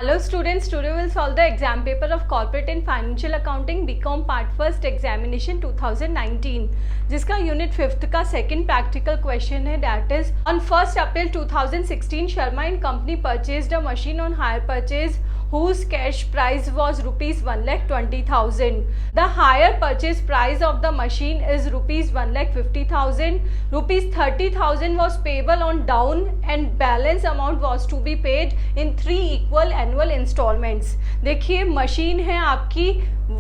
Hello students, today we'll solve the exam paper of Corporate and Financial Accounting BCom Part 1st Examination 2019 जिसका unit 5th का second practical question है that is on 1st April 2016 Sharma and company purchased a machine on hire purchase whose cash price was rupees 1,20,000. The higher purchase price of the machine is rupees 1,50,000. Rupees 30,000 was payable on down and balance amount was to be paid in 3 equal annual installments. देखिए machine है आपकी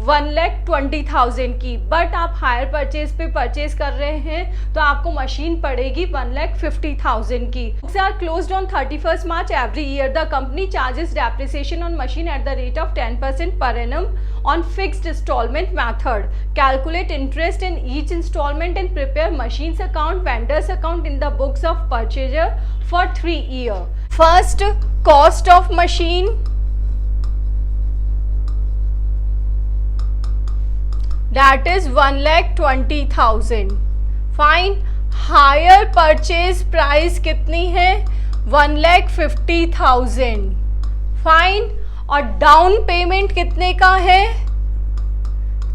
1,20,000 की, but आप hire purchase पे purchase कर रहे हैं तो आपको मशीन पड़ेगी 1,50,000 की. Books are closed on 31st March every year. The company charges depreciation on machine at the rate of 10% per annum on fixed installment method. Calculate interest in each installment and prepare machines account, vendors account in the books of purchaser for 3 years. First, cost of machine. That is 1,20,000. Fine. Higher purchase price कितनी है 1,50,000. Fine. और down payment कितने का है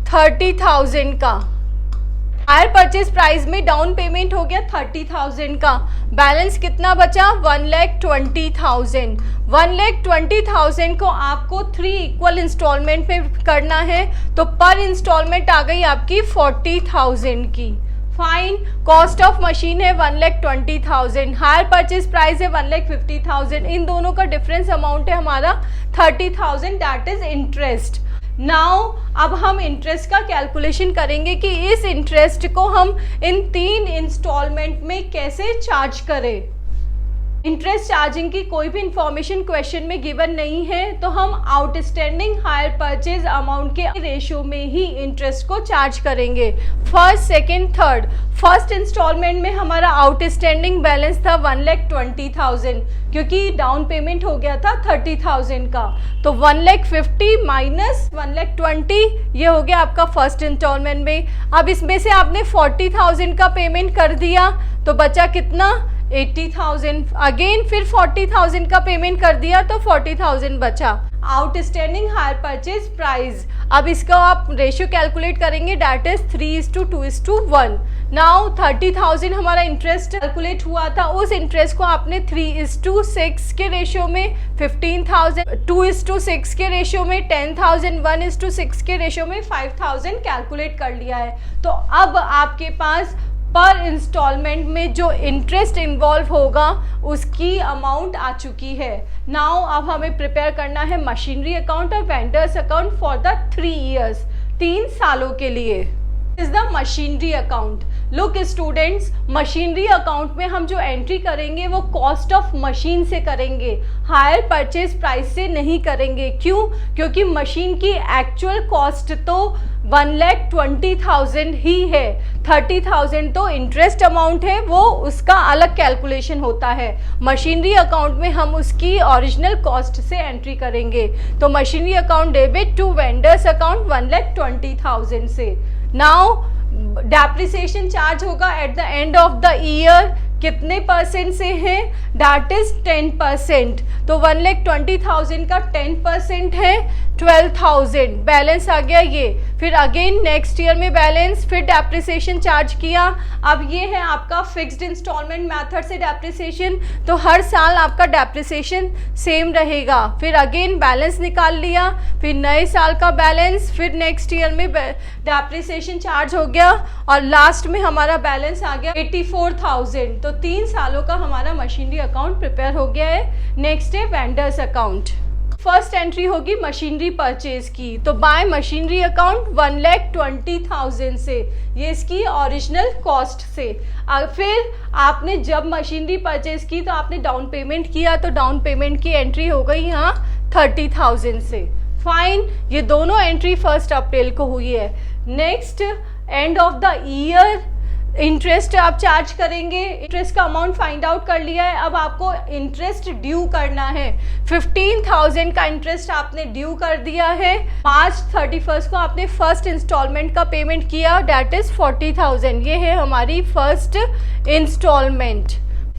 30,000 का. Hire purchase price में down payment हो गया 30,000 का. बैलेंस कितना बचा 1,20,000. 1,20,000 को आपको 3 इक्वल इंस्टॉलमेंट पे करना है तो पर इंस्टॉलमेंट आ गई आपकी 40,000 की. फाइन. कॉस्ट ऑफ मशीन है 1,20,000. हायर परचेज प्राइस है 1,50,000. इन दोनों का डिफरेंस अमाउंट है हमारा 30,000. That is interest. नाउ अब हम इंटरेस्ट का कैलकुलेशन करेंगे कि इस इंटरेस्ट को हम इन 3 इंस्टॉलमेंट में कैसे चार्ज करें. इंटरेस्ट चार्जिंग की कोई भी इंफॉर्मेशन क्वेश्चन में गिवन नहीं है तो हम आउटस्टैंडिंग हायर परचेज अमाउंट के रेशियो में ही इंटरेस्ट को चार्ज करेंगे. First, second, third. First installment में हमारा आउटस्टैंडिंग बैलेंस था 1,20,000 क्योंकि डाउन पेमेंट हो गया था 30,000 का. तो 1,50,000 माइनस 1,20,000 ये हो गया आपका फर्स्ट इंस्टॉलमेंट में. अब इसमें से आपने 40,000 का पेमेंट कर दिया तो बचा कितना 80,000. अगेन फिर 40,000 का पेमेंट कर दिया तो 40,000 बचा. Outstanding higher purchase price. अब इसका आप रेशियो कैलकुलेट करेंगे दैट इज 3:2:1. नाउ 30,000 हमारा इंटरेस्ट कैलकुलेट हुआ था. उस इंटरेस्ट को आपने 3:6 के रेशियो में, 15,000 2:6 के रेशियो में, 10,000 1:6 के रेशियो में 5,000 कैलकुलेट कर लिया है. तो अब आपके पास पर इंस्टॉलमेंट में जो इंटरेस्ट इन्वॉल्व होगा उसकी अमाउंट आ चुकी है. नाउ अब हमें प्रिपेयर करना है मशीनरी अकाउंट और vendors account for the 3 years, 3 सालों के लिए. Is the machinery account. Look students, machinery account में हम जो एंट्री करेंगे वो कॉस्ट ऑफ मशीन से करेंगे, हायर परचेज प्राइस से नहीं करेंगे. क्यों? क्योंकि मशीन की एक्चुअल कॉस्ट तो 1,20,000 ही है. 30,000 तो इंटरेस्ट अमाउंट है, वो उसका अलग कैलकुलेशन होता है. मशीनरी अकाउंट में हम उसकी ओरिजिनल कॉस्ट से एंट्री करेंगे. तो machinery account debit to vendors account 1,20,000 से. नाउ डेप्रिसिएशन चार्ज होगा at the end of the year. कितने परसेंट से है दैट इज 10%. तो 1,20,000 का 10% है 12,000. बैलेंस आ गया ये. फिर अगेन नेक्स्ट ईयर में बैलेंस, फिर डेप्रिसिएशन चार्ज किया. अब ये है आपका फिक्स्ड इंस्टॉलमेंट मेथड से डेप्रिसिएशन, तो हर साल आपका डेप्रिसिएशन सेम रहेगा. फिर अगेन बैलेंस निकाल लिया, फिर नए साल का बैलेंस, फिर नेक्स्ट ईयर में डेप्रिसिएशन चार्ज हो गया और लास्ट में हमारा बैलेंस आ गया 84,000. तो 3 सालों का हमारा मशीनरी अकाउंट प्रिपेयर हो गया है. नेक्स्ट है वेंडर्स अकाउंट. फर्स्ट एंट्री होगी मशीनरी परचेज की. तो बाय मशीनरी अकाउंट 1,20,000 से, ये इसकी ओरिजिनल कॉस्ट से. फिर आपने जब मशीनरी परचेज की तो आपने डाउन पेमेंट किया तो डाउन पेमेंट की एंट्री हो गई यहाँ 30,000 से. फाइन. ये दोनों एंट्री 1 अप्रैल को हुई है. Next and of the year interest आप चार्ज करेंगे. इंटरेस्ट का अमाउंट फाइंड आउट कर लिया है. अब आपको इंटरेस्ट ड्यू करना है. 15,000 का इंटरेस्ट आपने ड्यू कर दिया है. मार्च 31 को आपने फर्स्ट इंस्टॉलमेंट का पेमेंट किया दैट इज 40,000. ये है हमारी फर्स्ट इंस्टॉलमेंट.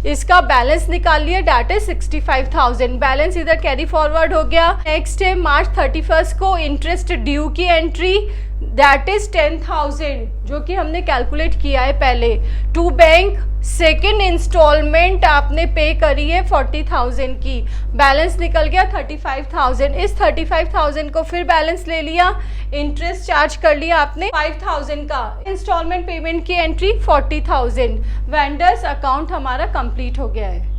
इसका बैलेंस निकाल लिया, डेट इज 65,000। बैलेंस इधर कैरी फॉरवर्ड हो गया। नेक्स्ट है मार्च 31 को इंटरेस्ट ड्यू की एंट्री, दैट इज 10,000 जो कि हमने कैलकुलेट किया है पहले। टू बैंक सेकेंड इंस्टॉलमेंट आपने पे करी है 40,000 की, बैलेंस निकल गया 35,000। इस 35,000 को फिर बैलेंस ले लिया, इंटरेस्ट चार्ज कर लिया आपने 5,000 का, इंस्टॉलमेंट पेमेंट की एंट्री 40,000। वेंडर्स अकाउंट हमारा कंप्लीट हो गया है।